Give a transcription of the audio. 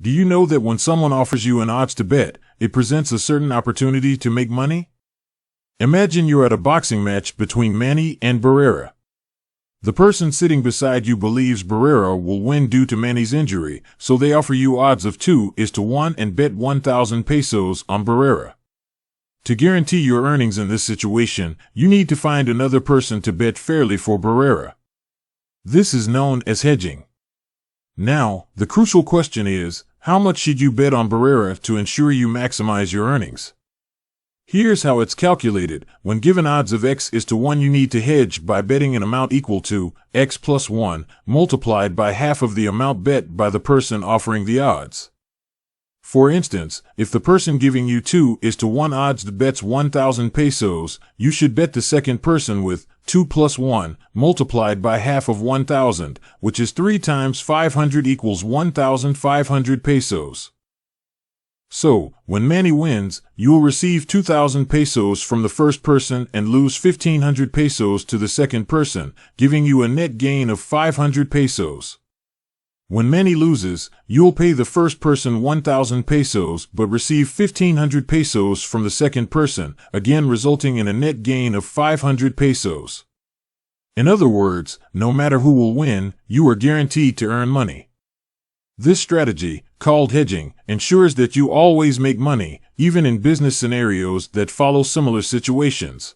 Do you know that when someone offers you an odds to bet, it presents a certain opportunity to make money? Imagine you're at a boxing match between Manny and Barrera. The person sitting beside you believes Barrera will win due to Manny's injury, so they offer you odds of 2:1 and bet 1,000 pesos on Barrera. To guarantee your earnings in this situation, you need to find another person to bet fairly for Barrera. This is known as hedging. Now, the crucial question is, how much should you bet on Barrera to ensure you maximize your earnings? Here's how it's calculated. When given odds of x:1, you need to hedge by betting an amount equal to x plus 1 multiplied by half of the amount bet by the person offering the odds. For instance, if the person giving you 2:1 odds bets 1,000 pesos, you should bet the second person with 2 plus 1 multiplied by half of 1,000, which is 3 times 500 equals 1,500 pesos. So, when Manny wins, you will receive 2,000 pesos from the first person and lose 1,500 pesos to the second person, giving you a net gain of 500 pesos. When Manny loses, you'll pay the first person 1,000 pesos but receive 1,500 pesos from the second person, again resulting in a net gain of 500 pesos. In other words, no matter who will win, you are guaranteed to earn money. This strategy, called hedging, ensures that you always make money, even in business scenarios that follow similar situations.